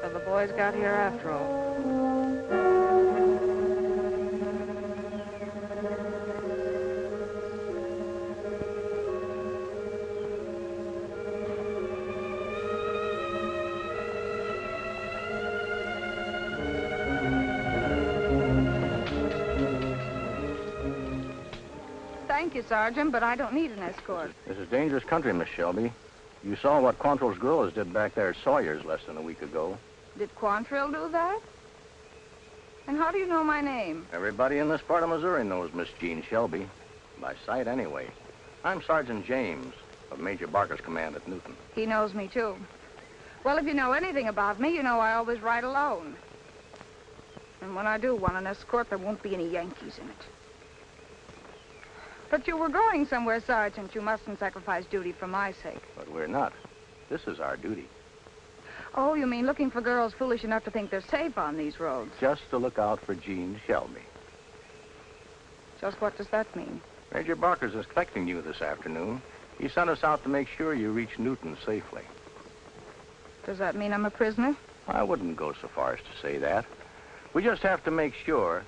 So the boys got here after all. Thank you, Sergeant, but I don't need an escort. This is dangerous country, Miss Shelby. You saw what Quantrill's guerrillas did back there at Sawyer's less than a week ago. Did Quantrill do that? And how do you know my name? Everybody in this part of Missouri knows Miss Jean Shelby. By sight, anyway. I'm Sergeant James of Major Barker's command at Newton. He knows me, too. Well, if you know anything about me, you know I always ride alone. And when I do want an escort, there won't be any Yankees in it. But you were going somewhere, Sergeant. You mustn't sacrifice duty for my sake. But we're not. This is our duty. Oh, you mean looking for girls foolish enough to think they're safe on these roads? Just to look out for Jean Shelby. Just what does that mean? Major Barker's expecting you this afternoon. He sent us out to make sure you reach Newton safely. Does that mean I'm a prisoner? I wouldn't go so far as to say that. We just have to make sure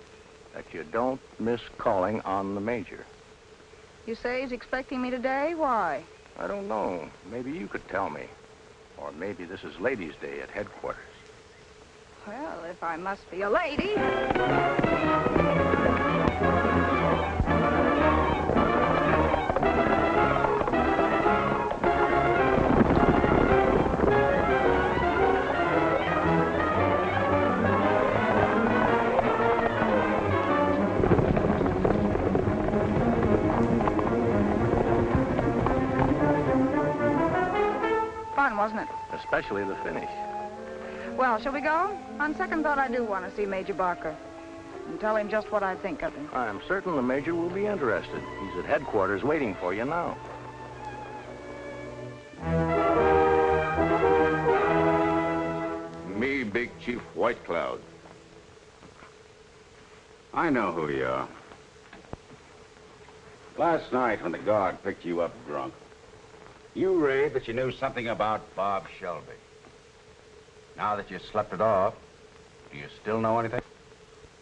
that you don't miss calling on the Major. You say he's expecting me today? Why? I don't know. Maybe you could tell me. Or maybe this is Ladies' Day at headquarters. Well, if I must be a lady... Wasn't it? Especially the finish. Well, shall we go? On second thought, I do want to see Major Barker and tell him just what I think of him. I'm certain the Major will be interested. He's at headquarters waiting for you now. Me, Big Chief White Cloud. I know who you are. Last night when the guard picked you up drunk, you raved that you knew something about Bob Shelby. Now that you slept it off, do you still know anything?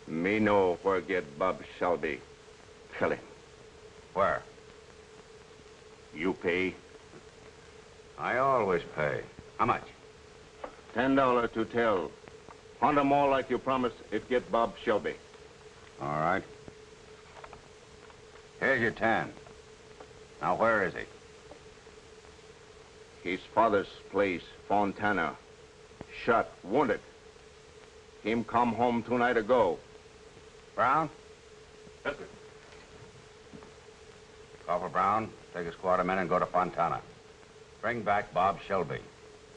Me know where get Bob Shelby. Tell him. Where? You pay? I always pay. How much? $10 to tell. Hunt 'em all like you promised it get Bob Shelby. All right. Here's your 10. Now where is he? His father's place, Fontana. Shot, wounded. Him come home 2 nights ago. Brown? Yes, sir. Corporal Brown, take a squad of men and go to Fontana. Bring back Bob Shelby.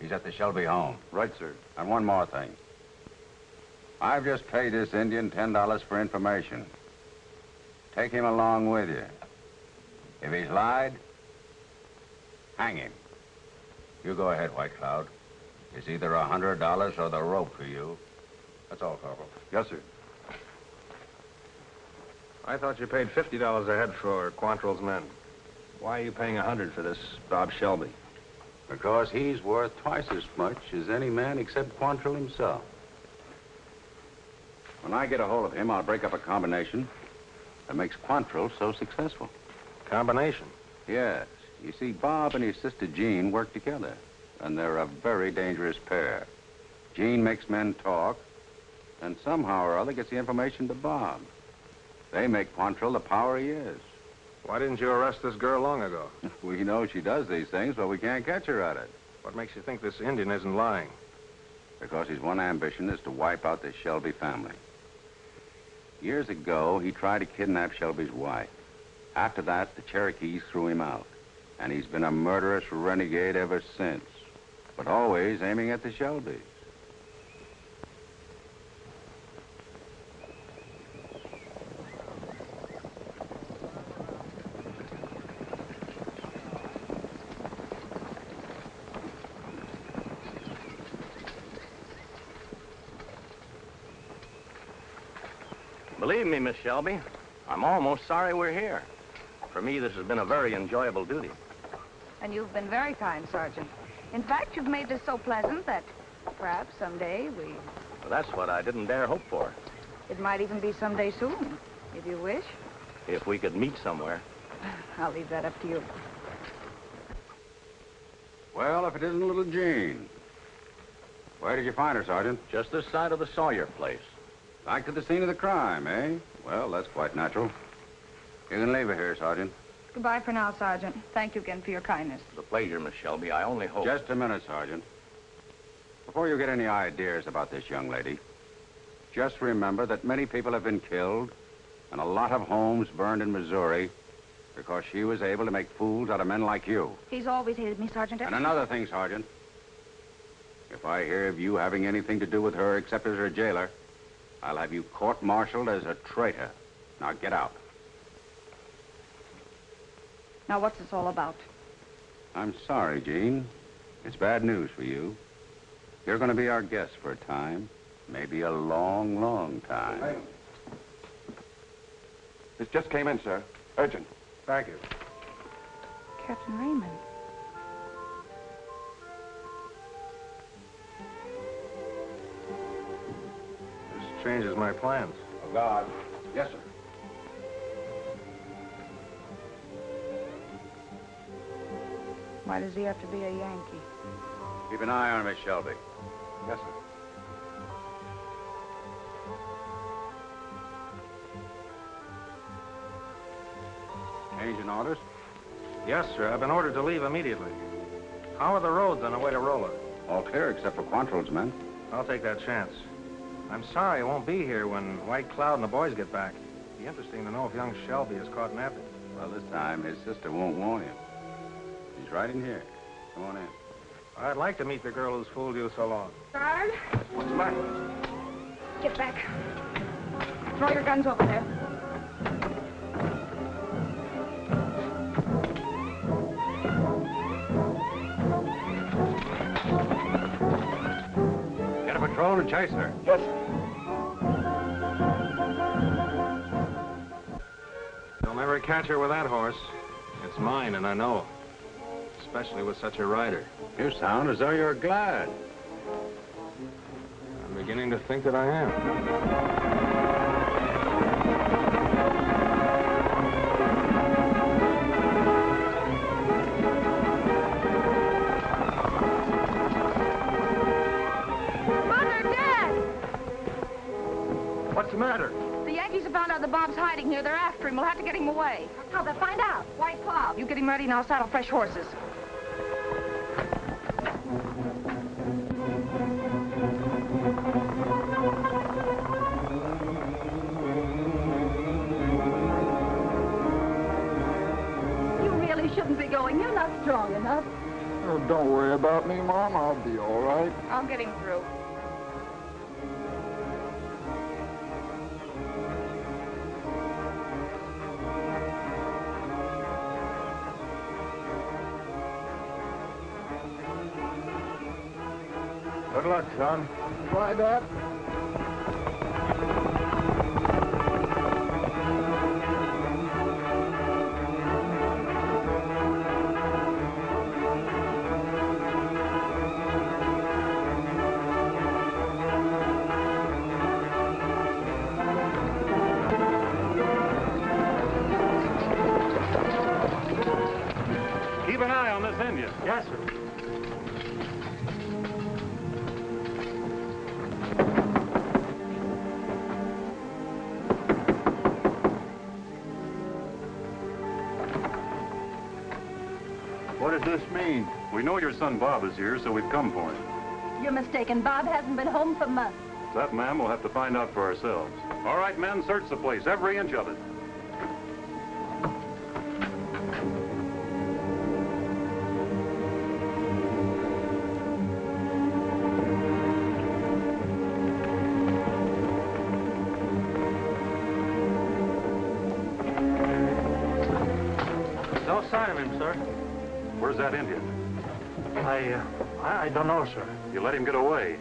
He's at the Shelby home. Right, sir. And one more thing. I've just paid this Indian $10 for information. Take him along with you. If he's lied, hang him. You go ahead, White Cloud. It's either $100 or the rope for you. That's all, Corporal. Yes, sir. I thought you paid $50 a head for Quantrill's men. Why are you paying $100 for this Bob Shelby? Because he's worth twice as much as any man except Quantrill himself. When I get a hold of him, I'll break up a combination that makes Quantrill so successful. Combination? Yes. You see, Bob and his sister Jean work together, and they're a very dangerous pair. Jean makes men talk, and somehow or other gets the information to Bob. They make Quantrill the power he is. Why didn't you arrest this girl long ago? We know she does these things, but we can't catch her at it. What makes you think this Indian isn't lying? Because his one ambition is to wipe out the Shelby family. Years ago, he tried to kidnap Shelby's wife. After that, the Cherokees threw him out. And he's been a murderous renegade ever since. But always aiming at the Shelbys. Believe me, Miss Shelby, I'm almost sorry we're here. For me, this has been a very enjoyable duty. And you've been very kind, Sergeant. In fact, you've made this so pleasant that Perhaps someday Well, that's what I didn't dare hope for. it might even be someday soon, if you wish. If we could meet somewhere. I'll leave that up to you. Well, if it isn't little Jean. Where did you find her, Sergeant? Just this side of the Sawyer place. Back to the scene of the crime, eh? Well, that's quite natural. You can leave her here, Sergeant. Goodbye for now, Sergeant. Thank you again for your kindness. It's a pleasure, Miss Shelby. I only hope... Just a minute, Sergeant. Before you get any ideas about this young lady, just remember that many people have been killed and a lot of homes burned in Missouri because she was able to make fools out of men like you. He's always hated me, Sergeant. And another thing, Sergeant. If I hear of you having anything to do with her except as her jailer, I'll have you court-martialed as a traitor. Now get out. Now, what's this all about? I'm sorry, Jean. It's bad news for you. You're going to be our guest for a time. Maybe a long, long time. Hey. This just came in, sir. Urgent. Thank you. Captain Raymond. This changes my plans. Oh, God. Yes, sir. Why does he have to be a Yankee? Keep an eye on her, Miss Shelby. Yes, sir. Change in orders? Yes, sir. I've been ordered to leave immediately. How are the roads on the way to Rolla? All clear except for Quantrill's men. I'll take that chance. I'm sorry I won't be here when White Cloud and the boys get back. It'd be interesting to know if young Shelby is caught napping. Well, this time his sister won't warn him. She's right in here. Come on in. I'd like to meet the girl who's fooled you so long. Guard, What's the matter? get back. Throw your guns over there. Get a patrol and chase her. Yes, sir. You'll never catch her with that horse. It's mine, and I know. Especially with such a rider. You sound as though you're glad. I'm beginning to think that I am. Mother, Dad! What's the matter? The Yankees have found out the Bob's hiding here. They're after him. We'll have to get him away. How'll they find out? White Cloud. You get him ready and I'll saddle fresh horses. You really shouldn't be going. You're not strong enough. Oh, don't worry about me, Mom. I'll be all right. I'll get him through. Good luck, son. Try that. Keep an eye on this Indian. Yes, sir. What does this mean? We know your son Bob is here, so we've come for him. You're mistaken. Bob hasn't been home for months. That, ma'am, we'll have to find out for ourselves. All right, men, search the place, every inch of it. No sign of him, sir. Where's that Indian? I don't know, sir. You let him get away.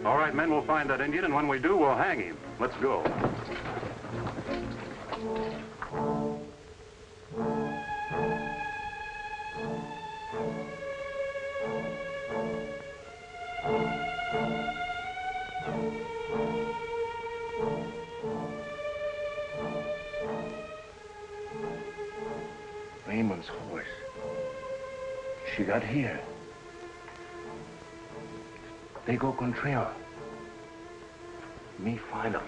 All right, men, we'll find that Indian, and when we do, we'll hang him. Let's go. she got here. They go Quantrill. Me find them.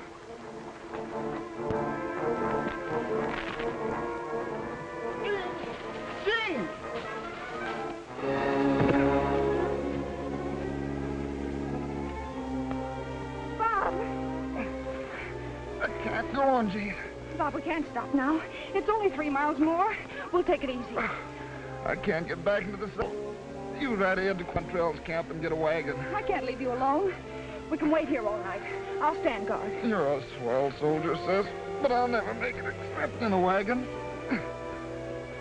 Go on, Jean. Bob, we can't stop now. It's only 3 miles more. We'll take it easy. I can't get back into the city. You ride ahead to Quantrill's camp and get a wagon. I can't leave you alone. We can wait here all night. I'll stand guard. You're a swell soldier, sis, but I'll never make it except in a wagon.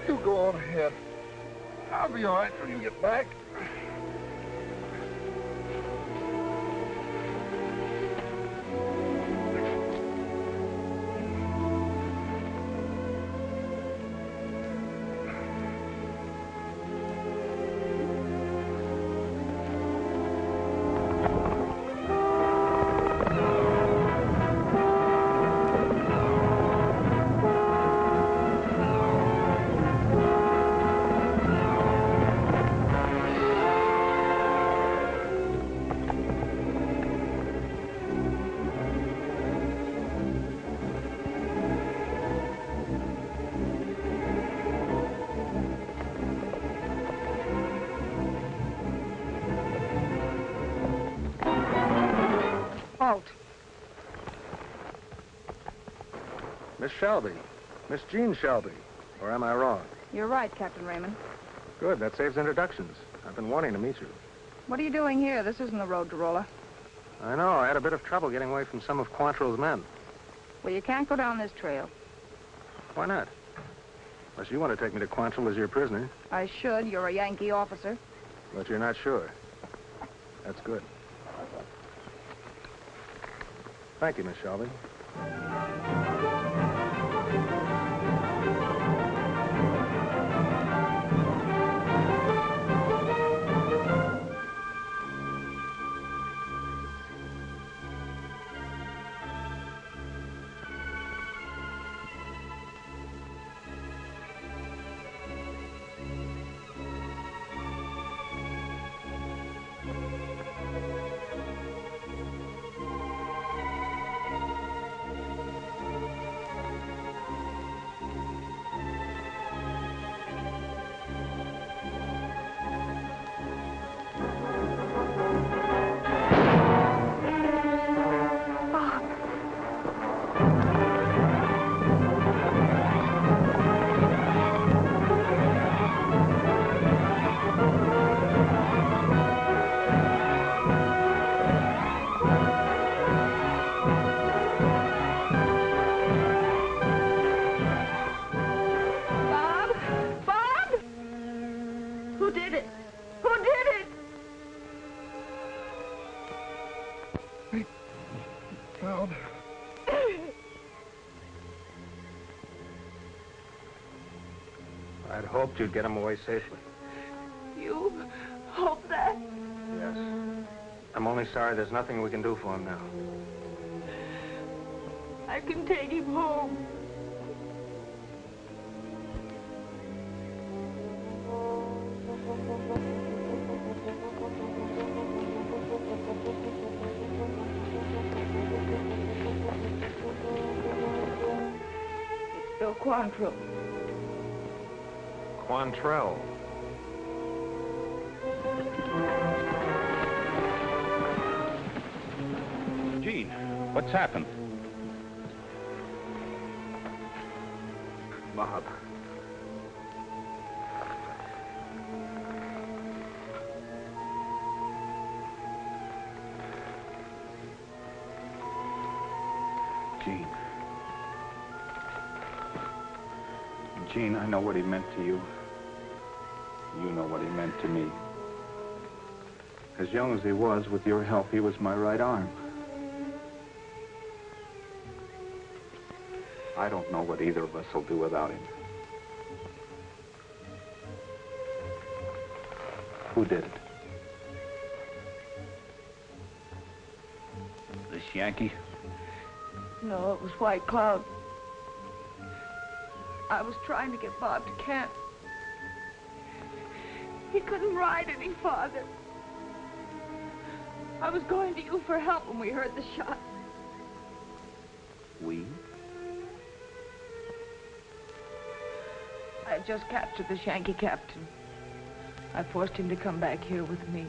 You go on ahead. I'll be all right when you get back. Halt. Miss Shelby. Miss Jean Shelby. Or am I wrong? You're right, Captain Raymond. Good, that saves introductions. I've been wanting to meet you. What are you doing here? This isn't the road to Rolla. I know, I had a bit of trouble getting away from some of Quantrill's men. Well, you can't go down this trail. Why not? Unless you want to take me to Quantrill as your prisoner. I should. You're a Yankee officer. But you're not sure. That's good. Thank you, Miss Shelby. I'd hoped you'd get him away safely. You hope that? Yes. I'm only sorry there's nothing we can do for him now. I can take him home. It's Bill Quantrill. Quantrill. Gene, what's happened? Bob. Gene. Gene, I know what he meant to you. You know what he meant to me. As young as he was, with your help, he was my right arm. I don't know what either of us will do without him. Who did it? This Yankee? No, it was White Cloud. I was trying to get Bob to camp. He couldn't ride any farther. I was going to you for help when we heard the shot. We? I had just captured the Yankee captain. I forced him to come back here with me.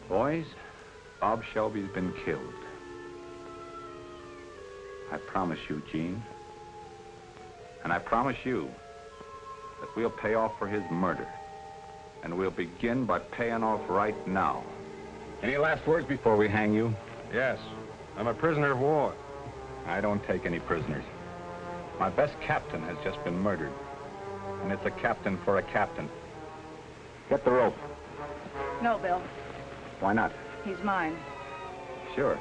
Boys, Bob Shelby's been killed. I promise you, Gene, and I promise you that we'll pay off for his murder. And we'll begin by paying off right now. Any last words before we hang you? Yes. I'm a prisoner of war. I don't take any prisoners. My best captain has just been murdered. And it's a captain for a captain. Get the rope. No, Bill. Why not? He's mine. Sure.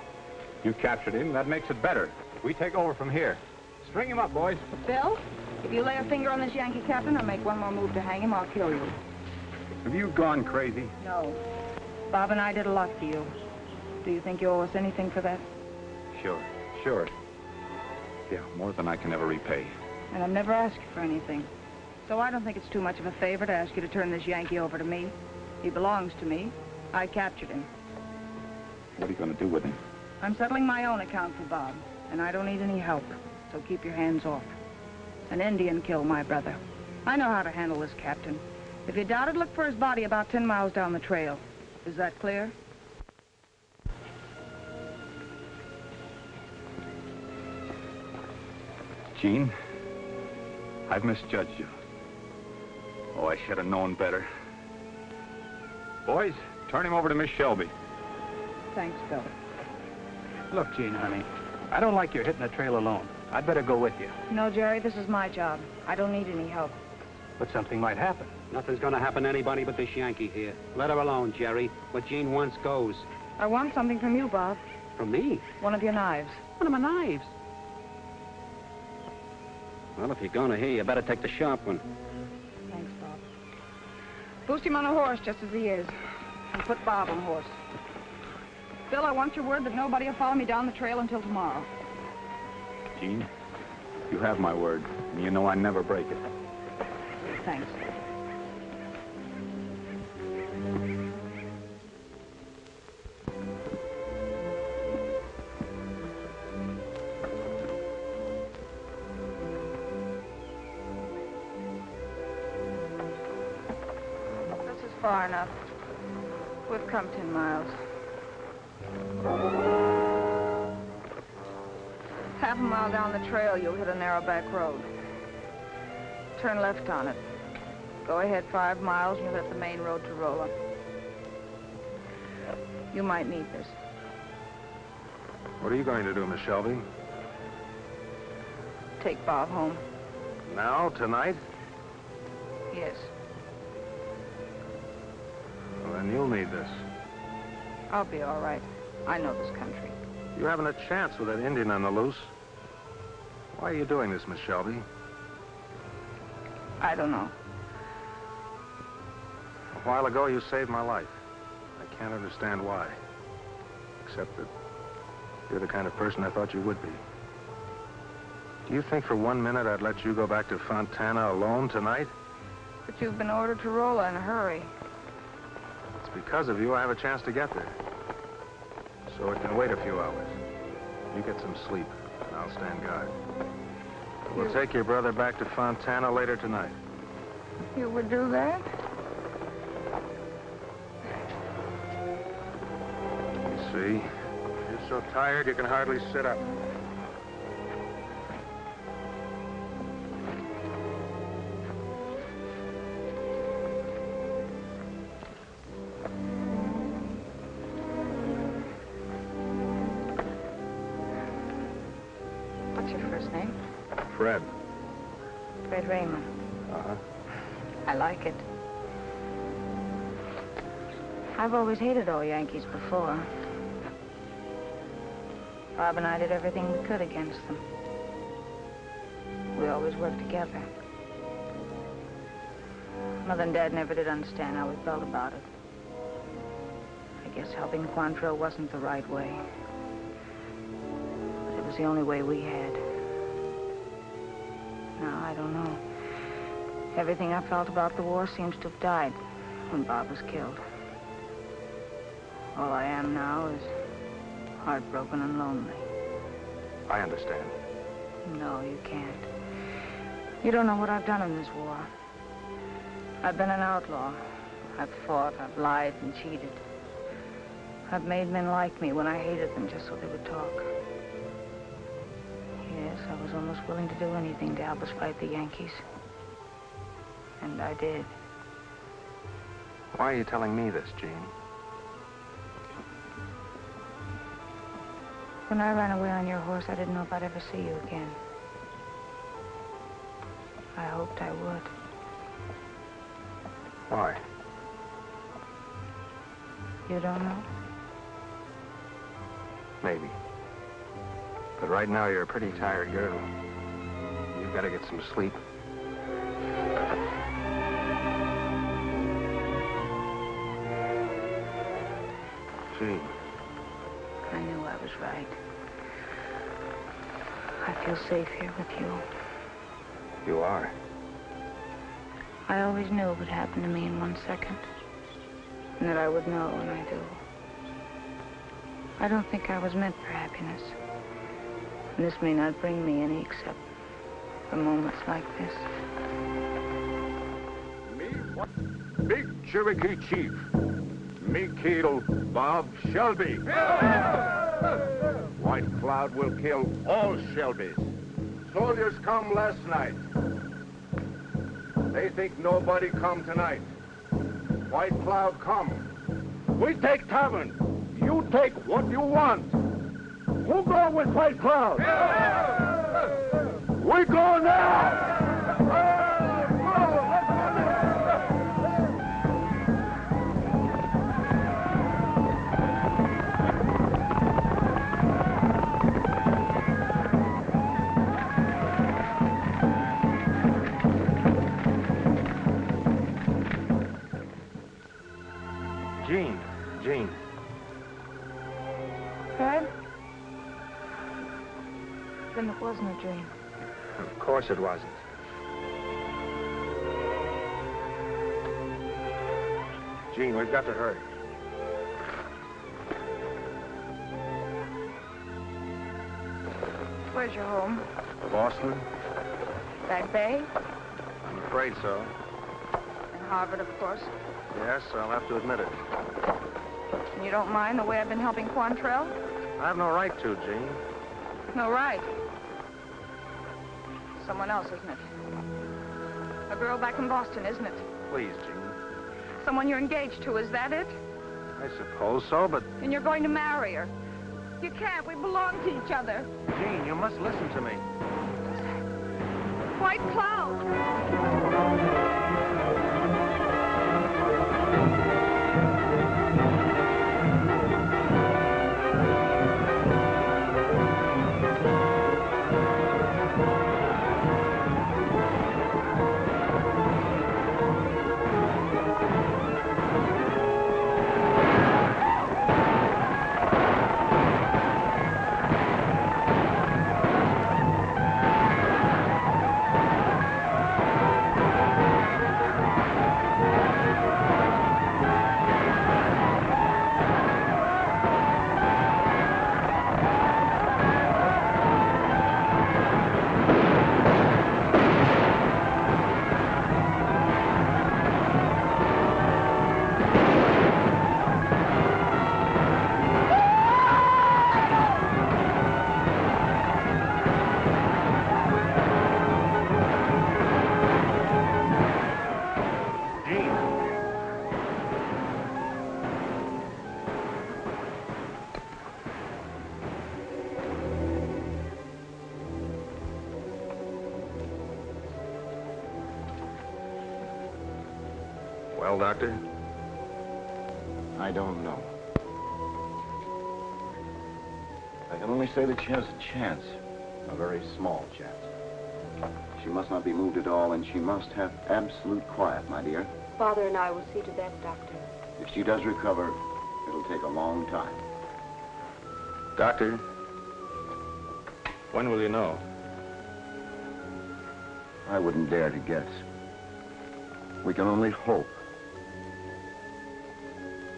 You captured him, that makes it better. We take over from here. String him up, boys. Bill, if you lay a finger on this Yankee captain or make one more move to hang him, I'll kill you. Have you gone crazy? No. Bob and I did a lot for you. Do you think you owe us anything for that? Sure. Yeah, more than I can ever repay. And I've never asked you for anything. So I don't think it's too much of a favor to ask you to turn this Yankee over to me. He belongs to me. I captured him. What are you going to do with him? I'm settling my own account for Bob, and I don't need any help. So keep your hands off. An Indian killed my brother. I know how to handle this captain. If you doubt it, look for his body about 10 miles down the trail. Is that clear? Gene, I've misjudged you. Oh, I should have known better. Boys, turn him over to Miss Shelby. Thanks, Bill. Look, Gene, honey, I don't like your hitting the trail alone. I'd better go with you. No, Jerry, this is my job. I don't need any help. But something might happen. Nothing's gonna happen to anybody but this Yankee here. Let her alone, Jerry. What Gene wants goes. I want something from you, Bob. From me? One of your knives. One of my knives? Well, if you're gonna here, you better take the sharp one. Thanks, Bob. Boost him on a horse just as he is. And put Bob on a horse. Bill, I want your word that nobody will follow me down the trail until tomorrow. Gene, you have my word, and you know I never break it. Thanks. This is far enough. We've come 10 miles. Half a mile down the trail, you'll hit a narrow back road. Turn left on it. Go ahead 5 miles, and you'll hit the main road to Rolla. You might need this. What are you going to do, Miss Shelby? Take Bob home. Now, tonight? Yes. Well, then you'll need this. I'll be all right. I know this country. You haven't a chance with that Indian on the loose. Why are you doing this, Miss Shelby? I don't know. A while ago, you saved my life. I can't understand why. Except that you're the kind of person I thought you would be. Do you think for 1 minute I'd let you go back to Fontana alone tonight? But you've been ordered to Rolla in a hurry. It's because of you I have a chance to get there. So it can wait a few hours. You get some sleep, and I'll stand guard. We'll take your brother back to Fontana later tonight. You would do that? You see, you're so tired you can hardly sit up. What's your first name? Fred. Fred Raymond. Uh-huh. I like it. I've always hated all Yankees before. Bob and I did everything we could against them. We always worked together. Mother and Dad never did understand how we felt about it. I guess helping Quantrill wasn't the right way. But it was the only way we had. Now, I don't know. Everything I felt about the war seems to have died when Bob was killed. All I am now is heartbroken and lonely. I understand. No, you can't. You don't know what I've done in this war. I've been an outlaw. I've fought, I've lied and cheated. I've made men like me when I hated them just so they would talk. Yes, I was almost willing to do anything to help us fight the Yankees. And I did. Why are you telling me this, Jean? When I ran away on your horse, I didn't know if I'd ever see you again. I hoped I would. Why? You don't know? Maybe. But right now, you're a pretty tired girl. You've got to get some sleep. Gee. I knew I was right. I feel safe here with you. You are. I always knew it would happen to me in 1 second. And that I would know, and I do. I don't think I was meant for happiness. And this may not bring me any except for moments like this. Me, what? Big Cherokee Chief. Me kill Bob Shelby. White Cloud will kill all Shelbys. Soldiers come last night. They think nobody come tonight. White Cloud come. We take tavern. You take what you want. Who go with White Cloud? We go now! Jean. Fred? Then it wasn't a dream. Of course it wasn't. Jean, we've got to hurry. Where's your home? Boston? Back Bay? I'm afraid so. And Harvard, of course. Yes, I'll have to admit it. And you don't mind the way I've been helping Quantrill? I have no right to, Jean. No right. Someone else, isn't it? A girl back in Boston, isn't it? Please, Jean. Someone you're engaged to, is that it? I suppose so, but... And you're going to marry her. You can't. We belong to each other. Jean, you must listen to me. White Cloud! Well, Doctor? I don't know. I can only say that she has a chance. A very small chance. She must not be moved at all, and she must have absolute quiet, my dear. Father and I will see to that, Doctor. If she does recover, it'll take a long time. Doctor, when will you know? I wouldn't dare to guess. We can only hope.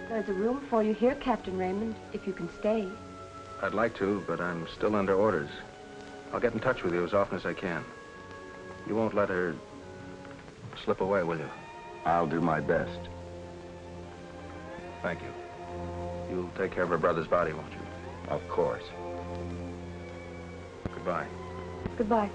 There's a room for you here, Captain Raymond, if you can stay. I'd like to, but I'm still under orders. I'll get in touch with you as often as I can. You won't let her slip away, will you? I'll do my best. Thank you. You'll take care of her brother's body, won't you? Of course. Goodbye. Goodbye.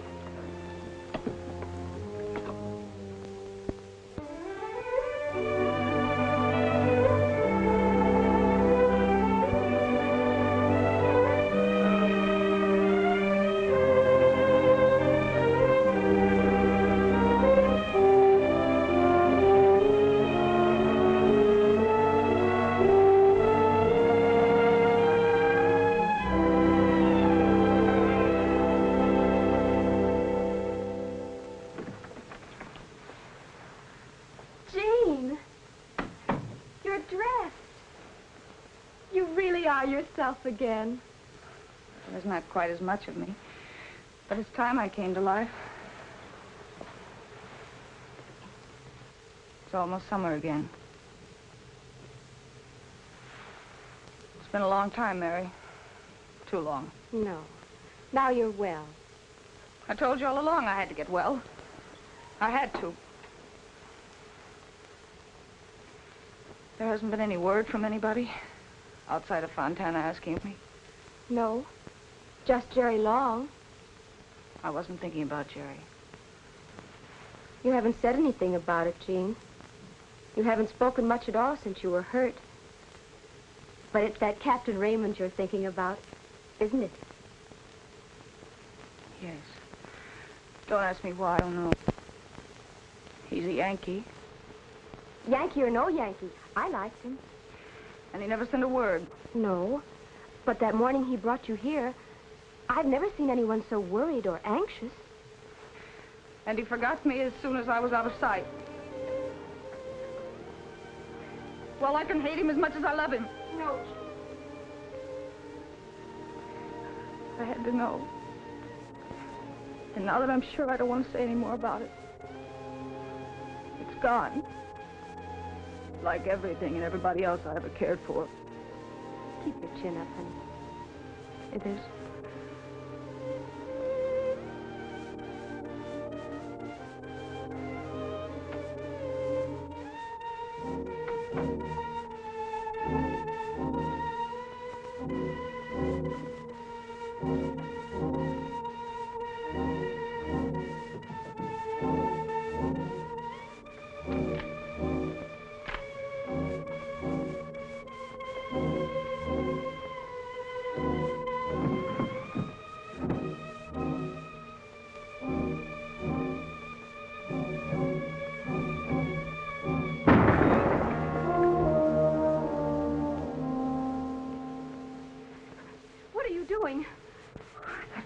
Yourself again. There's not quite as much of me, but it's time I came to life. It's almost summer again. It's been a long time, Mary. Too long. No. Now you're well. I told you all along I had to get well. I had to. There hasn't been any word from anybody? Outside of Fontana asking me? No. Just Jerry Long. I wasn't thinking about Jerry. You haven't said anything about it, Jean. You haven't spoken much at all since you were hurt. But it's that Captain Raymond you're thinking about, isn't it? Yes. Don't ask me why, I don't know. He's a Yankee. Yankee or no Yankee, I liked him. And he never sent a word. No, but that morning he brought you here, I've never seen anyone so worried or anxious. And he forgot me as soon as I was out of sight. Well, I can hate him as much as I love him. No. I had to know. And now that I'm sure, I don't want to say any more about it. It's gone. Like everything and everybody else I ever cared for. Keep your chin up, honey. It is.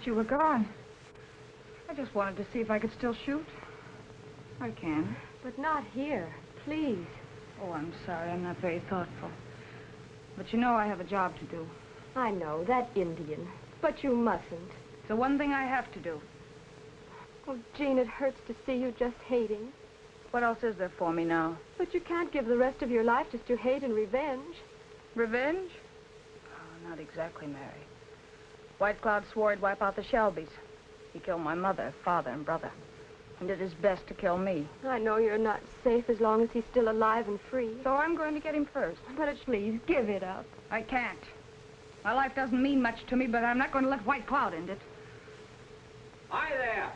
You were gone. I just wanted to see if I could still shoot. I can. But not here, please. Oh, I'm sorry. I'm not very thoughtful. But you know I have a job to do. I know, that Indian. But you mustn't. It's the one thing I have to do. Oh, Jean, it hurts to see you just hating. What else is there for me now? But you can't give the rest of your life just to hate and revenge. Revenge? Oh, not exactly, Mary. White Cloud swore he'd wipe out the Shelbys. He killed my mother, father, and brother. And did his best to kill me. I know you're not safe as long as he's still alive and free. So I'm going to get him first. But please, give it up. I can't. My life doesn't mean much to me, but I'm not going to let White Cloud end it. Hi there.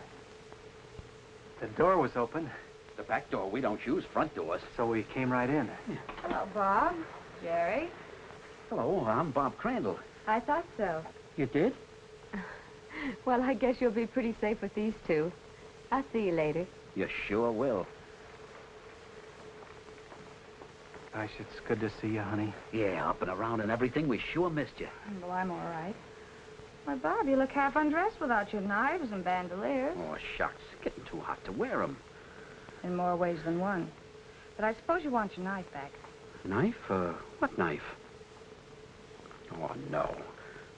The door was open. The back door we don't use, front doors. So we came right in. Hello, Bob. Jerry. Hello, I'm Bob Crandall. I thought so. You did? Well, I guess you'll be pretty safe with these two. I'll see you later. You sure will. Gosh, it's good to see you, honey. Yeah, up and around and everything. We sure missed you. Well, I'm all right. Why, Bob, you look half undressed without your knives and bandoliers. Oh, shucks. It's getting too hot to wear them. In more ways than one. But I suppose you want your knife back. Knife? What knife? Oh, no.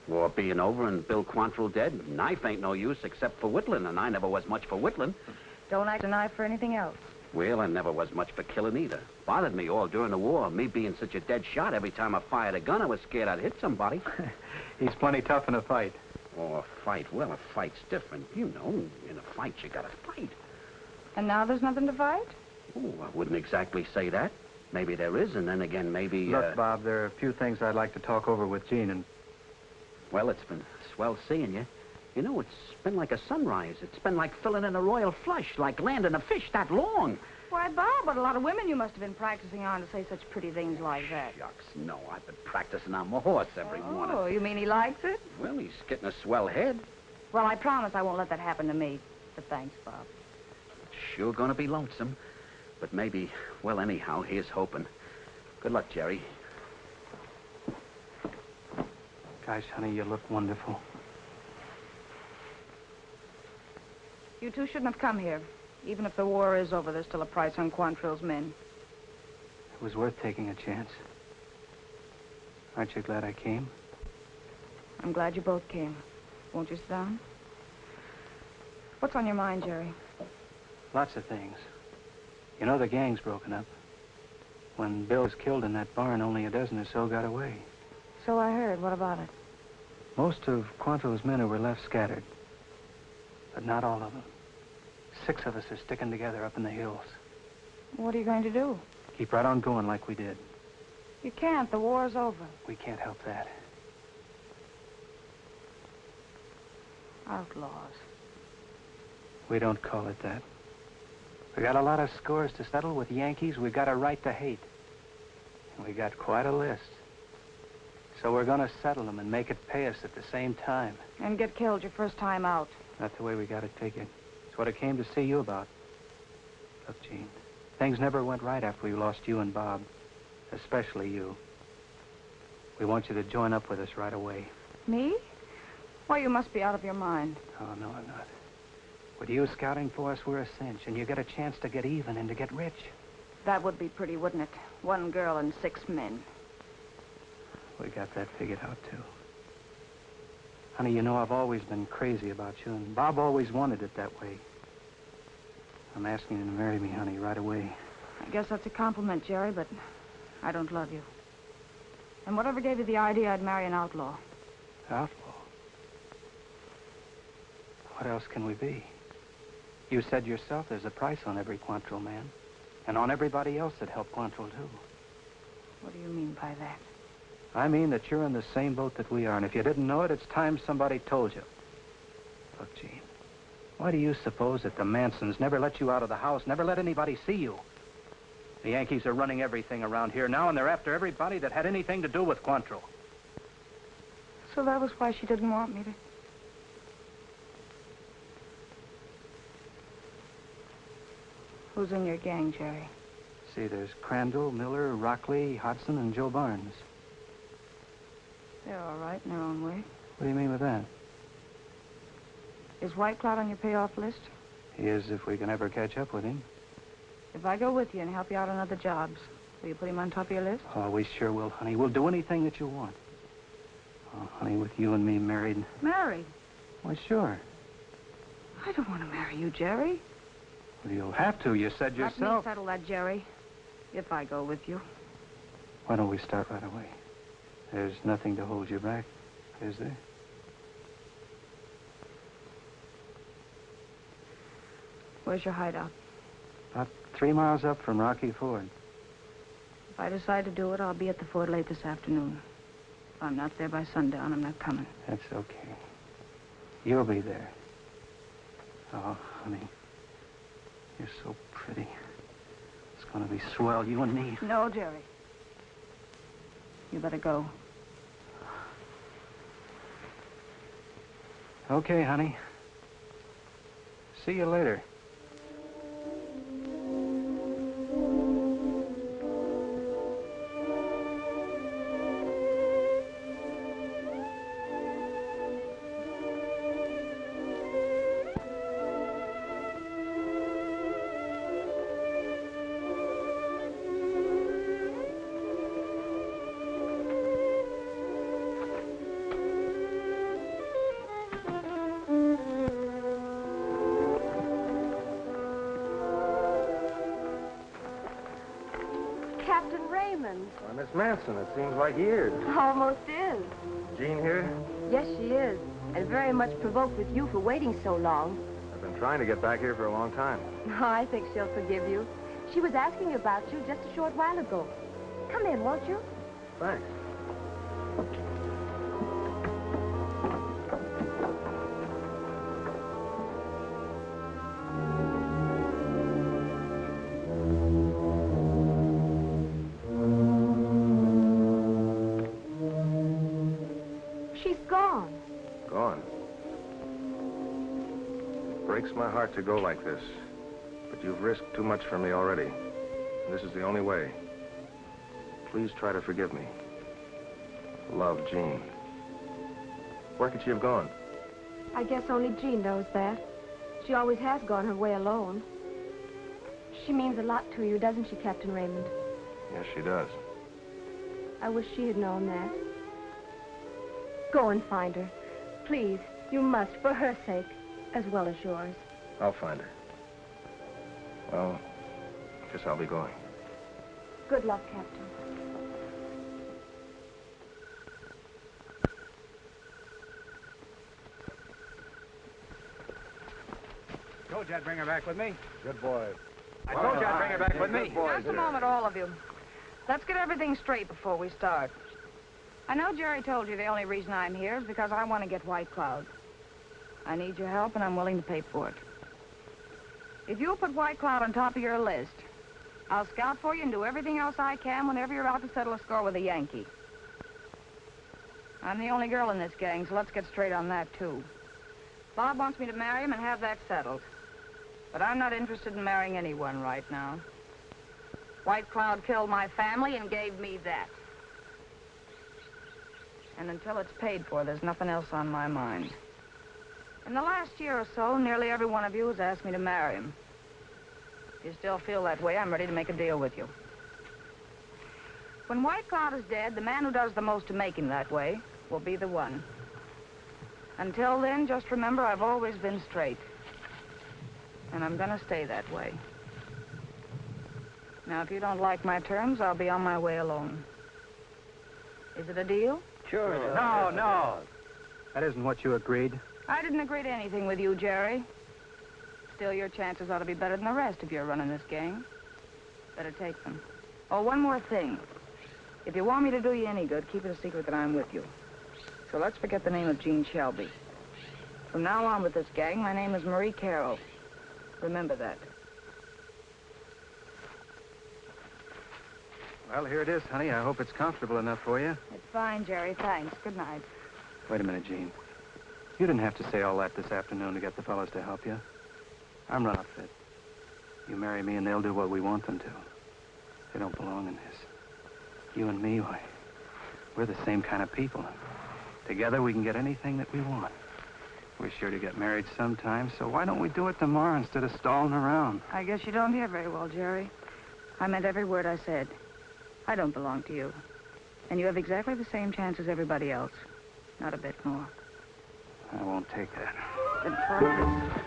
War being over and Bill Quantrill dead, knife ain't no use except for whittling, and I never was much for whittling. Don't act a knife for anything else. Well, I never was much for killing either. Bothered me all during the war. Me being such a dead shot, every time I fired a gun, I was scared I'd hit somebody. He's plenty tough in a fight. Oh, a fight. Well, a fight's different. You know, in a fight, you gotta fight. And now there's nothing to fight? Oh, I wouldn't exactly say that. Maybe there is, and then again, maybe... Look, Bob, there are a few things I'd like to talk over with Jean, and... Well, it's been swell seeing you. You know, it's been like a sunrise. It's been like filling in a royal flush, like landing a fish that long. Why, Bob, but a lot of women you must have been practicing on to say such pretty things like that. Shucks, no. I've been practicing on my horse every morning. Oh, you mean he likes it? Well, he's getting a swell head. Well, I promise I won't let that happen to me. But thanks, Bob. Sure gonna be lonesome. But maybe, well, anyhow, here's hoping. Good luck, Jerry. Gosh, honey, you look wonderful. You two shouldn't have come here. Even if the war is over, there's still a price on Quantrill's men. It was worth taking a chance. Aren't you glad I came? I'm glad you both came. Won't you sit down? What's on your mind, Jerry? Lots of things. You know, the gang's broken up. When Bill was killed in that barn, only a dozen or so got away. So I heard. What about it? Most of Quantrill's men who were left scattered. But not all of them. 6 of us are sticking together up in the hills. What are you going to do? Keep right on going like we did. You can't. The war's over. We can't help that. Outlaws. We don't call it that. We got a lot of scores to settle with Yankees we got a right to hate. And we got quite a list. So we're gonna settle them and make it pay us at the same time. And get killed your first time out. That's the way we got it figured. It's what I came to see you about. Look, Jean, things never went right after we lost you and Bob. Especially you. We want you to join up with us right away. Me? Why, you must be out of your mind. Oh, no, I'm not. With you scouting for us, we're a cinch, and you get a chance to get even and to get rich. That would be pretty, wouldn't it? 1 girl and 6 men. We got that figured out, too. Honey, you know I've always been crazy about you, and Bob always wanted it that way. I'm asking you to marry me, honey, right away. I guess that's a compliment, Jerry, but I don't love you. And whatever gave you the idea I'd marry an outlaw? Outlaw? What else can we be? You said yourself there's a price on every Quantrill man, and on everybody else that helped Quantrill, too. What do you mean by that? I mean that you're in the same boat that we are, and if you didn't know it, it's time somebody told you. Look, Jean, why do you suppose that the Mansons never let you out of the house, never let anybody see you? The Yankees are running everything around here now, and they're after everybody that had anything to do with Quantrill. So that was why she didn't want me to... Who's in your gang, Jerry? See, there's Crandall, Miller, Rockley, Hodson, and Joe Barnes. They're all right in their own way. What do you mean with that? Is White Cloud on your payoff list? He is, if we can ever catch up with him. If I go with you and help you out on other jobs, will you put him on top of your list? Oh, we sure will, honey. We'll do anything that you want. Oh, honey, with you and me married... Married? Why, sure. I don't want to marry you, Jerry. Well, you'll have to. You said yourself... Let me settle that, Jerry, if I go with you. Why don't we start right away? There's nothing to hold you back, is there? Where's your hideout? About 3 miles up from Rocky Ford. If I decide to do it, I'll be at the fort late this afternoon. If I'm not there by sundown, I'm not coming. That's okay. You'll be there. Oh, honey. You're so pretty. It's gonna be swell, you and me. No, Jerry. You better go. Okay, honey. See you later. Captain Raymond. Why, Miss Manson, it seems like years. Almost is. Jean here? Yes, she is. And very much provoked with you for waiting so long. I've been trying to get back here for a long time. Oh, I think she'll forgive you. She was asking about you just a short while ago. Come in, won't you? Thanks. She's gone. Gone. Breaks my heart to go like this. But you've risked too much for me already. And this is the only way. Please try to forgive me. Love, Jean. Where could she have gone? I guess only Jean knows that. She always has gone her way alone. She means a lot to you, doesn't she, Captain Raymond? Yes, she does. I wish she had known that. Go and find her. Please, you must, for her sake, as well as yours. I'll find her. Well, guess I'll be going. Good luck, Captain. Told you I'd bring her back with me. Good boy. I told you I'd bring her back with me. Just a moment, all of you. Let's get everything straight before we start. I know Jerry told you the only reason I'm here is because I want to get White Cloud. I need your help, and I'm willing to pay for it. If you'll put White Cloud on top of your list, I'll scout for you and do everything else I can whenever you're out to settle a score with a Yankee. I'm the only girl in this gang, so let's get straight on that, too. Bob wants me to marry him and have that settled. But I'm not interested in marrying anyone right now. White Cloud killed my family and gave me that. And until it's paid for, there's nothing else on my mind. In the last year or so, nearly every one of you has asked me to marry him. If you still feel that way, I'm ready to make a deal with you. When White Cloud is dead, the man who does the most to make him that way will be the one. Until then, just remember I've always been straight. And I'm gonna stay that way. Now, if you don't like my terms, I'll be on my way alone. Is it a deal? Sure it is. No. That isn't what you agreed. I didn't agree to anything with you, Jerry. Still, your chances ought to be better than the rest if you're running this gang. Better take them. Oh, one more thing. If you want me to do you any good, keep it a secret that I'm with you. So let's forget the name of Jean Shelby. From now on with this gang, my name is Marie Carroll. Remember that. Well, here it is, honey. I hope it's comfortable enough for you. It's fine, Jerry. Thanks. Good night. Wait a minute, Jean. You didn't have to say all that this afternoon to get the fellows to help you. I'm run fit. You marry me and they'll do what we want them to. They don't belong in this. You and me, why, we're the same kind of people. Together we can get anything that we want. We're sure to get married sometime, so why don't we do it tomorrow instead of stalling around? I guess you don't hear very well, Jerry. I meant every word I said. I don't belong to you. And you have exactly the same chance as everybody else. Not a bit more. I won't take that. Then try this.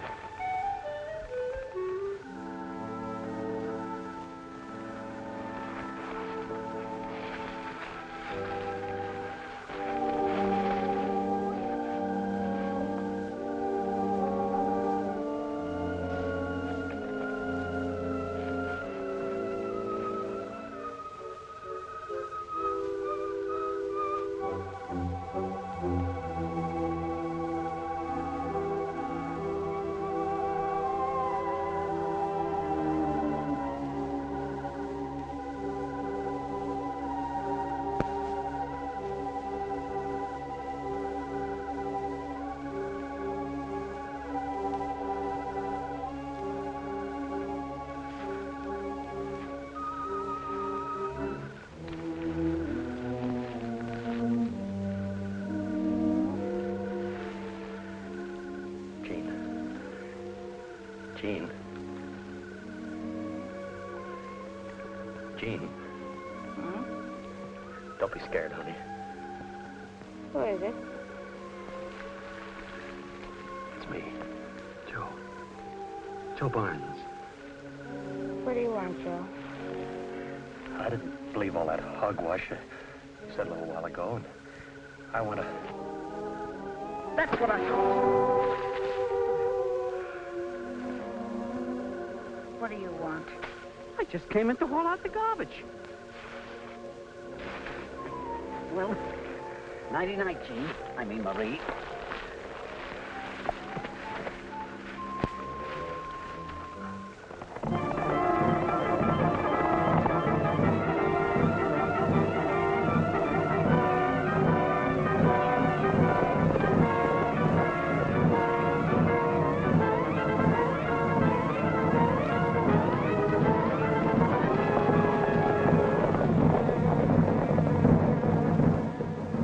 Jean. Hmm? Don't be scared, honey. Who is it? It's me. Joe Barnes. What do you want, Joe? I didn't believe all that hogwash you said a little while ago, and I want to... That's what I thought. What do you want? I just came in to haul out the garbage. Well, nighty-night, Jean. I mean, Marie.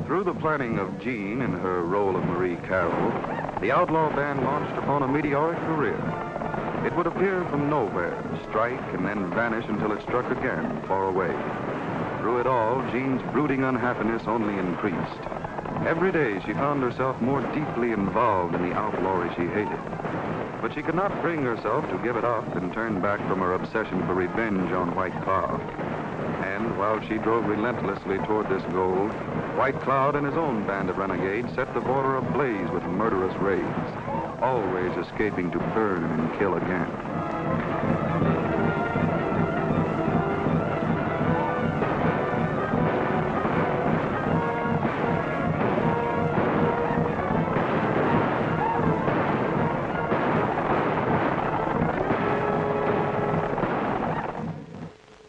Through the planning of Jean in her role of Marie Carroll, the outlaw band launched upon a meteoric career. It would appear from nowhere, strike, and then vanish until it struck again, far away. Through it all, Jean's brooding unhappiness only increased. Every day, she found herself more deeply involved in the outlawry she hated. But she could not bring herself to give it up and turn back from her obsession for revenge on White Cloud. And while she drove relentlessly toward this goal, White Cloud and his own band of renegades set the border ablaze with murderous raids, always escaping to burn and kill again.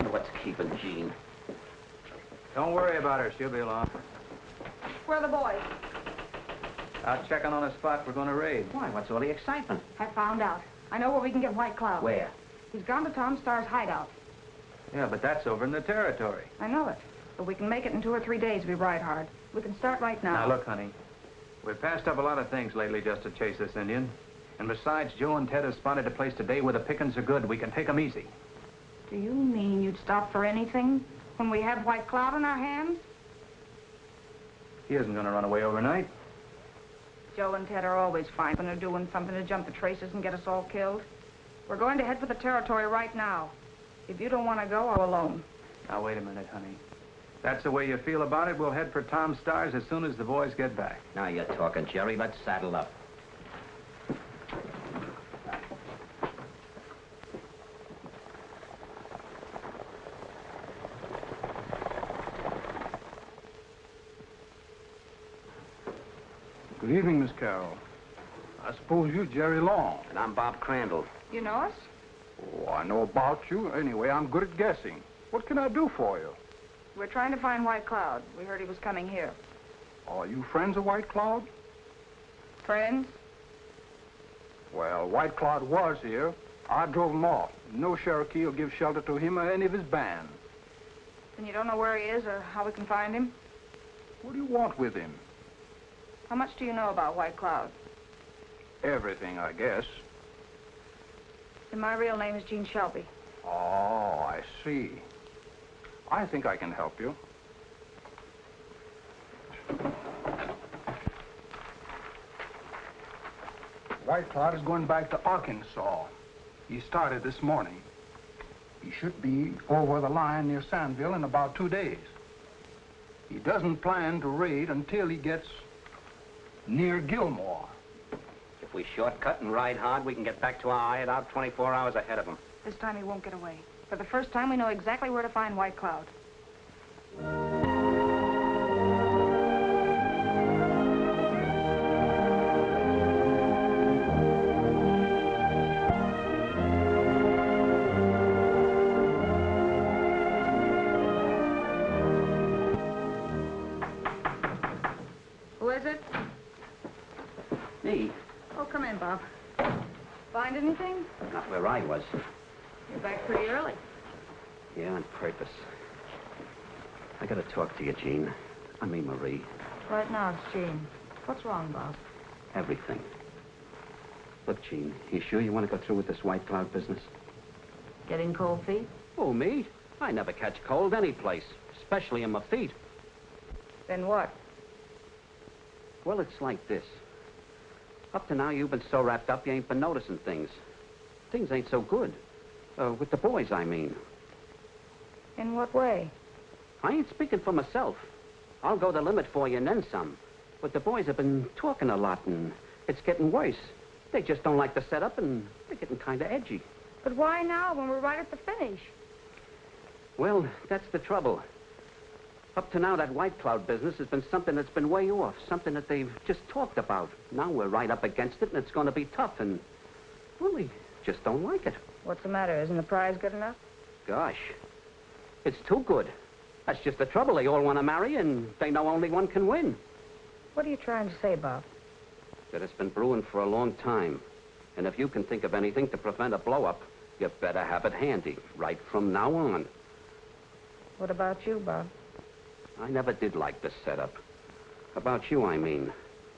What's keeping Jean? Don't worry about her. She'll be along. Where are the boys? Out checking on a spot we're going to raid. Why, what's all the excitement? I found out. I know where we can get White Cloud. Where? He's gone to Tom Starr's hideout. Yeah, but that's over in the territory. I know it. But we can make it in 2 or 3 days if we ride hard. We can start right now. Now, look, honey. We've passed up a lot of things lately just to chase this Indian. And besides, Joe and Ted have spotted a place today where the pickings are good. We can take them easy. Do you mean you'd stop for anything when we have White Cloud in our hands? He isn't going to run away overnight. Joe and Ted are always fine when they're doing something to jump the traces and get us all killed. We're going to head for the territory right now. If you don't want to go, I'll go alone. Now, wait a minute, honey. That's the way you feel about it, we'll head for Tom Starr's as soon as the boys get back. Now you're talking, Jerry. Let's saddle up. Good evening, Miss Carroll. I suppose you're Jerry Long. And I'm Bob Crandall. You know us? Oh, I know about you. Anyway, I'm good at guessing. What can I do for you? We're trying to find White Cloud. We heard he was coming here. Are you friends of White Cloud? Friends? Well, White Cloud was here. I drove him off. No Cherokee will give shelter to him or any of his band. Then you don't know where he is or how we can find him? What do you want with him? How much do you know about White Cloud? Everything, I guess. And my real name is Jean Shelby. Oh, I see. I think I can help you. White Cloud is going back to Arkansas. He started this morning. He should be over the line near Sandville in about 2 days. He doesn't plan to raid until he gets near Gilmore. If we shortcut and ride hard, we can get back to our hideout 24 hours ahead of him. This time he won't get away. For the first time, we know exactly where to find White Cloud. Who is it? Me? Oh, come in, Bob. Find anything? Not where I was. You're back pretty early. Yeah, on purpose. I gotta talk to you, Jean. I mean, Marie. Right now, it's Jean. What's wrong, Bob? Everything. Look, Jean, you sure you want to go through with this White Cloud business? Getting cold feet? Oh, me? I never catch cold any place, especially in my feet. Then what? Well, it's like this. Up to now, you've been so wrapped up, you ain't been noticing things. Things ain't so good. With the boys, I mean. In what way? I ain't speaking for myself. I'll go the limit for you and then some. But the boys have been talking a lot, and it's getting worse. They just don't like the setup, and they're getting kind of edgy. But why now, when we're right at the finish? Well, that's the trouble. Up to now, that White Cloud business has been something that's been way off, something that they've just talked about. Now we're right up against it, and it's going to be tough, and, well, we just don't like it. What's the matter? Isn't the prize good enough? Gosh, it's too good. That's just the trouble. They all want to marry, and they know only one can win. What are you trying to say, Bob? That it's been brewing for a long time. And if you can think of anything to prevent a blow-up, you better have it handy, right from now on. What about you, Bob? I never did like this setup. About you, I mean.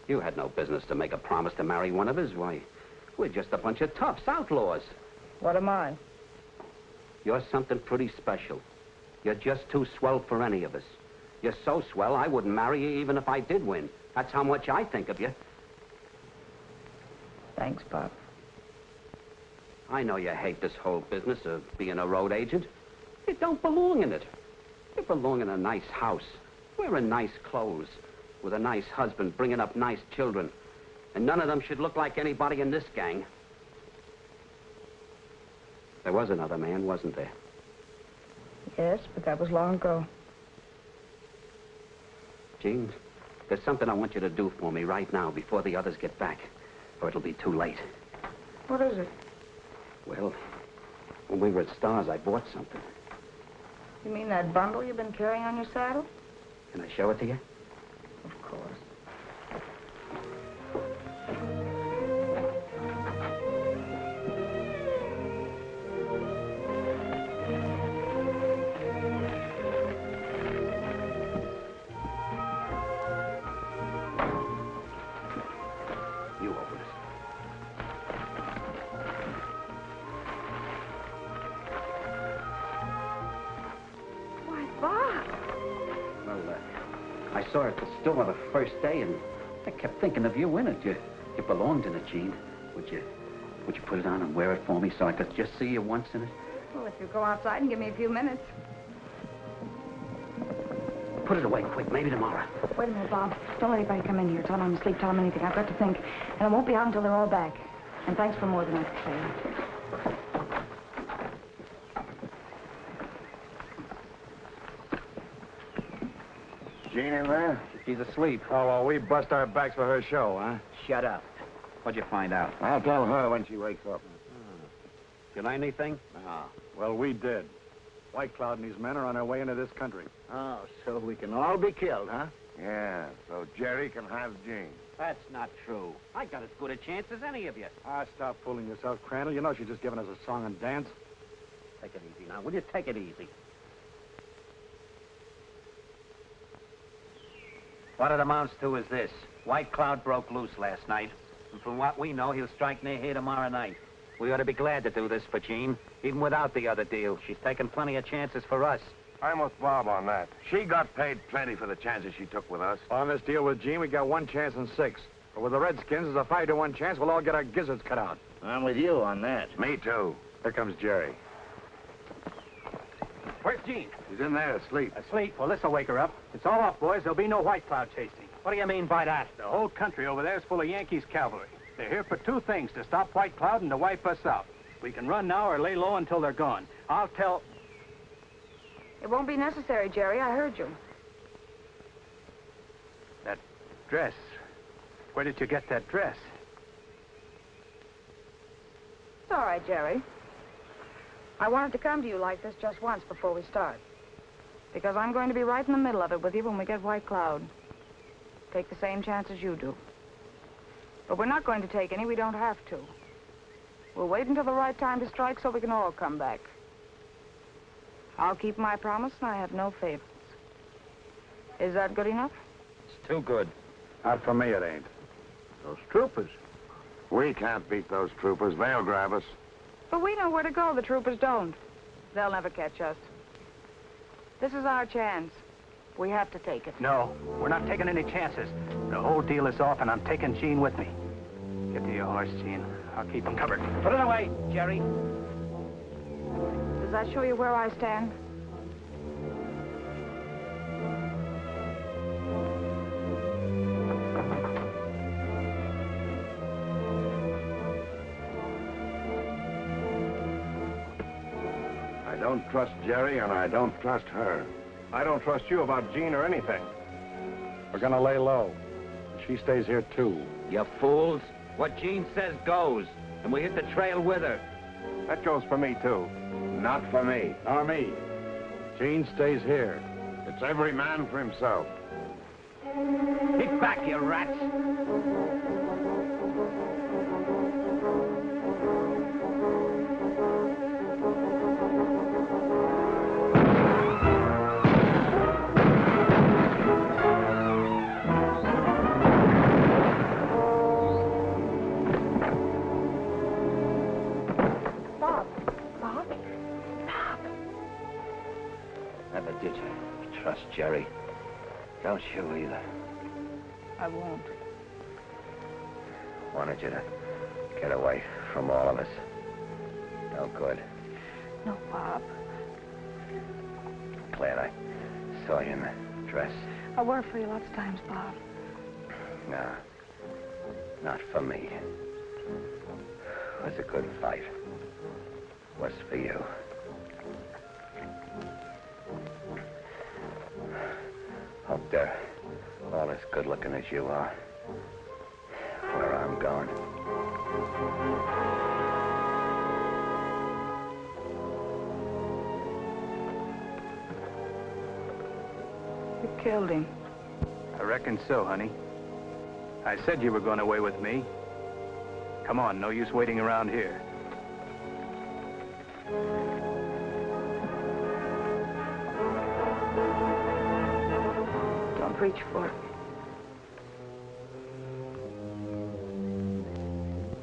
You had no business to make a promise to marry one of us. Why, we're just a bunch of toughs, outlaws. What am I? You're something pretty special. You're just too swell for any of us. You're so swell, I wouldn't marry you even if I did win. That's how much I think of you. Thanks, Bob. I know you hate this whole business of being a road agent. You don't belong in it. You belong in a nice house, wearing nice clothes, with a nice husband, bringing up nice children. And none of them should look like anybody in this gang. There was another man, wasn't there? Yes, but that was long ago. Jean, there's something I want you to do for me right now before the others get back, or it'll be too late. What is it? Well, when we were at Stars, I bought something. You mean that bundle you've been carrying on your saddle? Can I show it to you? Of course. You open it. Why, Bob! Well, I saw it at the store the first day, and I kept thinking of you in it. You belonged in it, Jean. Would you put it on and wear it for me so I could just see you once in it? Well, if you go outside and give me a few minutes. Put it away quick, maybe tomorrow. Wait a minute, Bob. Don't let anybody come in here. Tell them I'm asleep. Tell them anything. I've got to think. And I won't be out until they're all back. And thanks for more than I could say. Jean in there? She's asleep. Oh, well, we bust our backs for her show, huh? Shut up. What'd you find out? I'll tell her when she wakes up. You learn anything? No. Well, we did. White Cloud and his men are on their way into this country. Oh, so we can all be killed, huh? Yeah, so Jerry can have Jean. That's not true. I got as good a chance as any of you. Ah, stop fooling yourself, Crandall. You know she's just giving us a song and dance. Take it easy now. Will you take it easy? What it amounts to is this. White Cloud broke loose last night. And from what we know, he'll strike near here tomorrow night. We ought to be glad to do this for Jean, even without the other deal. She's taken plenty of chances for us. I'm with Bob on that. She got paid plenty for the chances she took with us. On this deal with Jean, we got 1 chance in 6. But with the Redskins, there's a 5 to 1 chance we'll all get our gizzards cut out. I'm with you on that. Me too. Here comes Jerry. Where's Jean? She's in there asleep. Asleep? Well, this'll wake her up. It's all off, boys. There'll be no White Cloud chasing. What do you mean by that? The whole country over there is full of Yankees cavalry. They're here for 2 things, to stop White Cloud and to wipe us out. We can run now or lay low until they're gone. I'll tell... It won't be necessary, Jerry. I heard you. That dress. Where did you get that dress? It's all right, Jerry. I wanted to come to you like this just once before we start. Because I'm going to be right in the middle of it with you when we get White Cloud. Take the same chances you do. But we're not going to take any. We don't have to. We'll wait until the right time to strike so we can all come back. I'll keep my promise, and I have no favors. Is that good enough? It's too good. Not for me, it ain't. Those troopers. We can't beat those troopers. They'll grab us. But we know where to go. The troopers don't. They'll never catch us. This is our chance. We have to take it. No, we're not taking any chances. The whole deal is off, and I'm taking Jean with me. Get to your horse, Jean. I'll keep him covered. Put it away, Jerry. Does that show you where I stand? don't trust Jerry, and I don't trust her. I don't trust you about Jean or anything. We're gonna lay low. She stays here, too. You fools. What Jean says goes. And we hit the trail with her. That goes for me, too. Not for me. Nor me. Jean stays here. It's every man for himself. Get back, you rats! Never did you trust Jerry. Don't you either. I won't. Wanted you to get away from all of us. No good. No, Bob. Glad I saw you in the dress. I worked for you lots of times, Bob. No. Not for me. It was a good fight. Was for you. Hope they're all as good looking as you are. Where I'm going. You killed him. I reckon so, honey. I said you were going away with me. Come on, no use waiting around here. Don't reach for it.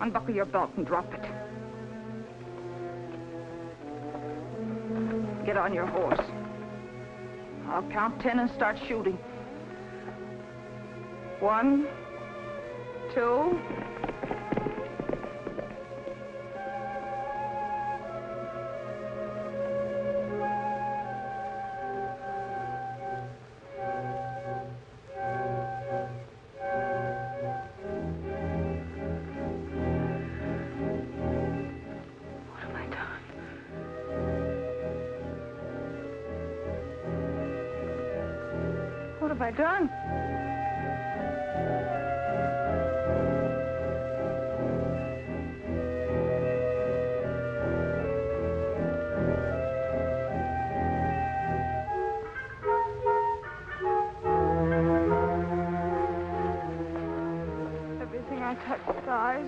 Unbuckle your belt and drop it. Get on your horse. I'll count 10 and start shooting. 1, 2... What have I done? Everything I touch dies.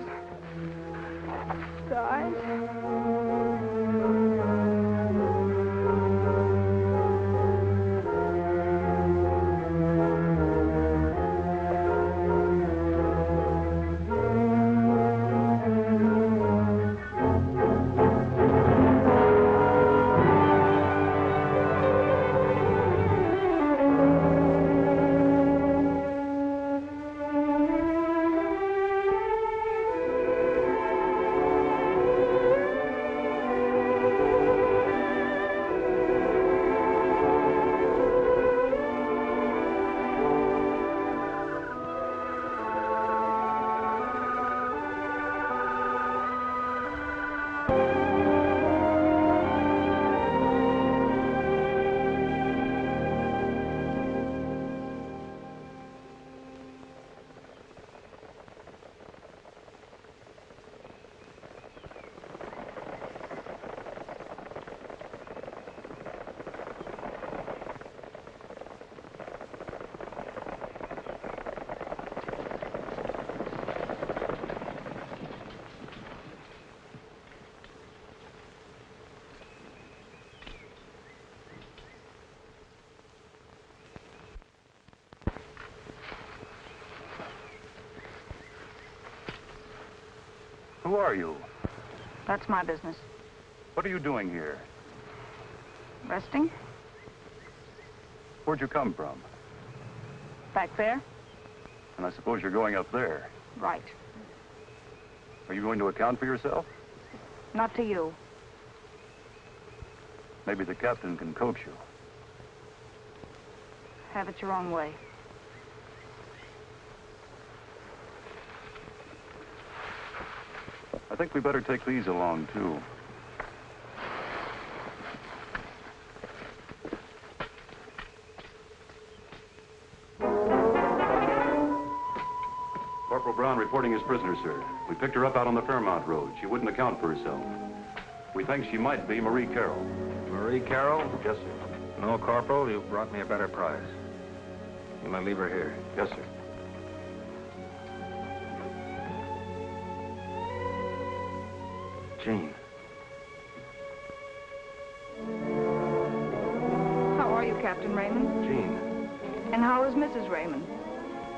Who are you? That's my business. What are you doing here? Resting? Where'd you come from? Back there? And I suppose you're going up there. Right. Are you going to account for yourself? Not to you. Maybe the captain can coach you. Have it your own way. I think we better take these along, too. her, sir. We picked her up out on the Fairmount Road. She wouldn't account for herself. We think she might be Marie Carroll. Marie Carroll? Yes, sir. No, Corporal, you've brought me a better prize. You may leave her here. Yes, sir. Jean. How are you, Captain Raymond? Jean. And how is Mrs. Raymond?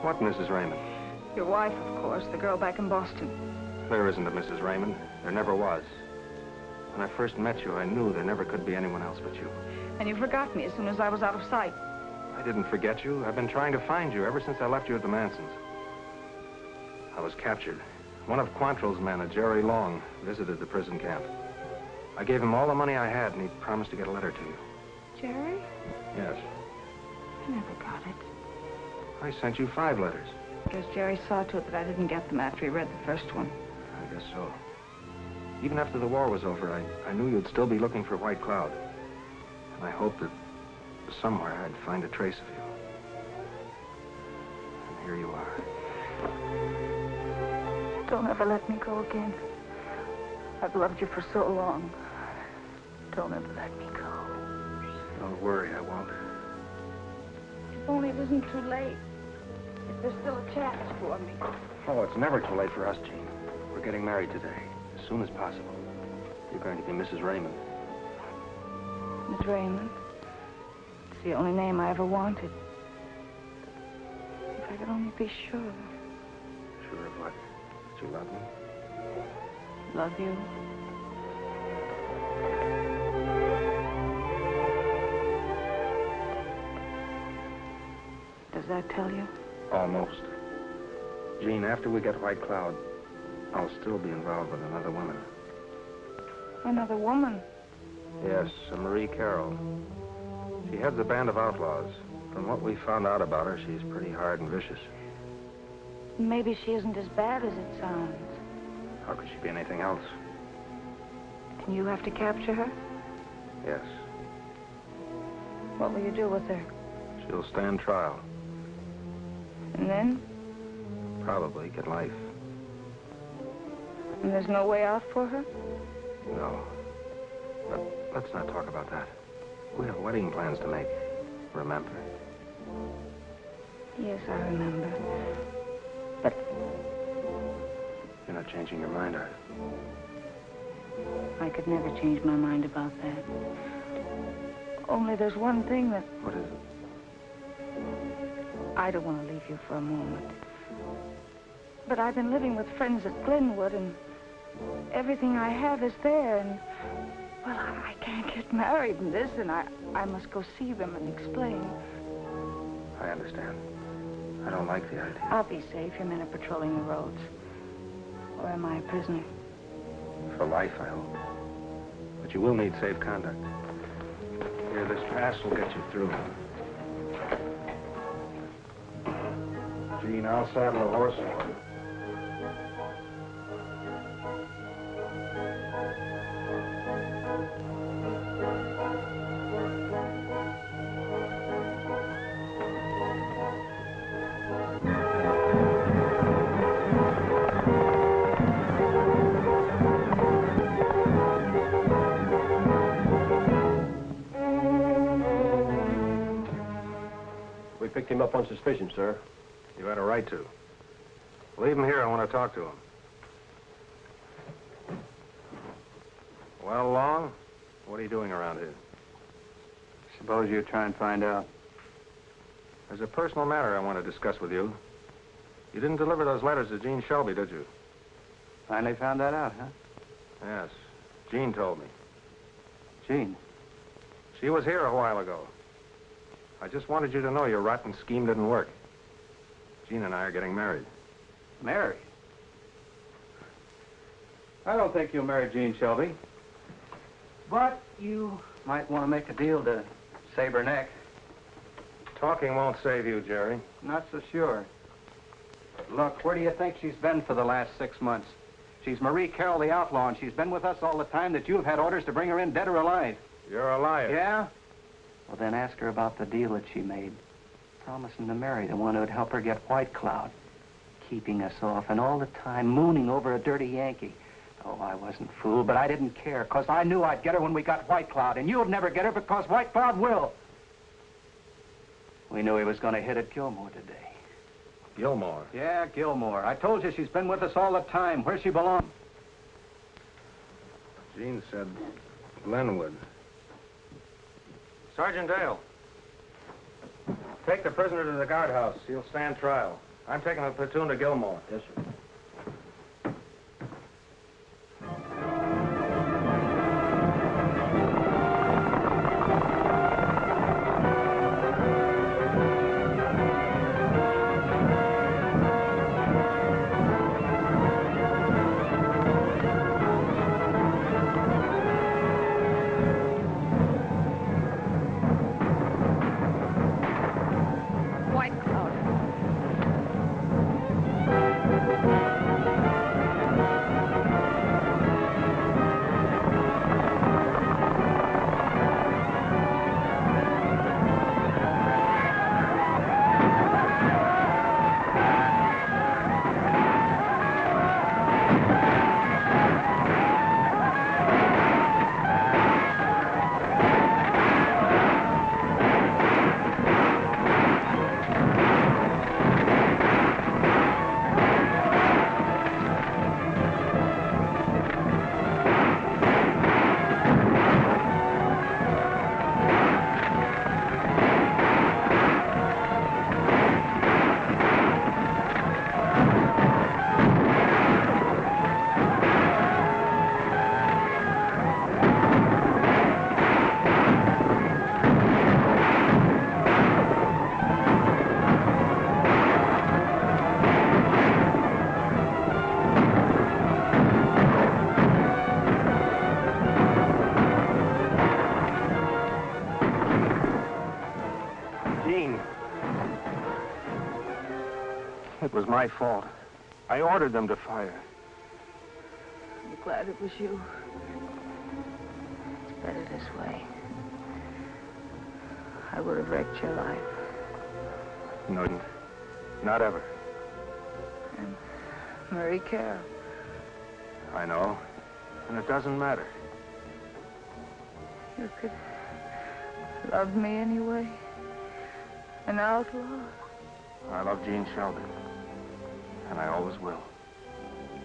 What Mrs. Raymond? Your wife, of course, the girl back in Boston. There isn't a Mrs. Raymond. There never was. When I first met you, I knew there never could be anyone else but you. And you forgot me as soon as I was out of sight. I didn't forget you. I've been trying to find you ever since I left you at the Mansons. I was captured. One of Quantrill's men, a Jerry Long, visited the prison camp. I gave him all the money I had, and he promised to get a letter to you. Jerry? Yes. I never got it. I sent you 5 letters. I guess Jerry saw to it that I didn't get them after he read the first one. I guess so. Even after the war was over, I knew you'd still be looking for White Cloud. And I hoped that somewhere I'd find a trace of you. And here you are. Don't ever let me go again. I've loved you for so long. Don't ever let me go. Don't worry, I won't. If only it isn't too late. If there's still a chance for me. Oh, it's never too late for us, Jean. We're getting married today, as soon as possible. You're going to be Mrs. Raymond. Miss Raymond? It's the only name I ever wanted. If I could only be sure. Sure of what? That you love me? Love you? Does that tell you? Almost. Jean, after we get White Cloud, I'll still be involved with another woman. Another woman? Yes, a Marie Carroll. She heads a band of outlaws. From what we found out about her, she's pretty hard and vicious. Maybe she isn't as bad as it sounds. How could she be anything else? And you have to capture her? Yes. What will you do with her? She'll stand trial. And then? Probably get life. And there's no way out for her? No. But let's not talk about that. We have wedding plans to make. Remember? Yes, I remember. But... You're not changing your mind, are you? I could never change my mind about that. Only there's one thing that... What is it? I don't want to leave you for a moment. But I've been living with friends at Glenwood, and everything I have is there, and... Well, I can't get married in this, and I must go see them and explain. I understand. I don't like the idea. I'll be safe. Your men are patrolling the roads. Or am I a prisoner? For life, I hope. But you will need safe conduct. Here, this pass will get you through. Jean, I'll saddle a horse for you. We picked him up on suspicion, sir. You had a right to. Leave him here. I want to talk to him. Well, Long, what are you doing around here? Suppose you try and find out. There's a personal matter I want to discuss with you. You didn't deliver those letters to Jean Shelby, did you? Finally found that out, huh? Yes. Jean told me. Jean? She was here a while ago. I just wanted you to know your rotten scheme didn't work. Jean and I are getting married. Married? I don't think you'll marry Jean Shelby. But you might want to make a deal to save her neck. Talking won't save you, Jerry. Not so sure. Look, where do you think she's been for the last 6 months? She's Marie Carroll, the outlaw, and she's been with us all the time that you've had orders to bring her in dead or alive. You're a liar. Yeah? Well, then ask her about the deal that she made. Promising to marry the one who would help her get White Cloud. keeping us off, and all the time mooning over a dirty Yankee. Oh, I wasn't fooled, but I didn't care, because I knew I'd get her when we got White Cloud, and you'd never get her because White Cloud will. We knew he was going to hit at Gilmore today. Gilmore? Yeah, Gilmore. I told you she's been with us all the time, where she belongs. Jean said Glenwood. Sergeant Dale. Take the prisoner to the guardhouse. He'll stand trial. I'm taking the platoon to Gilmore. Yes, sir. It was my fault. I ordered them to fire. I'm glad it was you. It's better this way. I would have wrecked your life. No, not ever. And Murray Carroll. I know. And it doesn't matter. You could love me anyway. An outlaw. I love Jean Shelby. And I always will.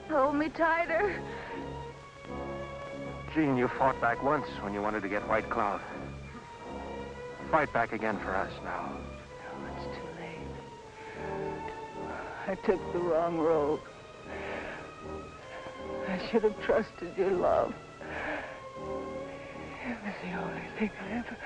Hold me tighter. Jean, you fought back once when you wanted to get White Cloud. Fight back again for us now. No, it's too late. I took the wrong road. I should have trusted your love. It was the only thing I ever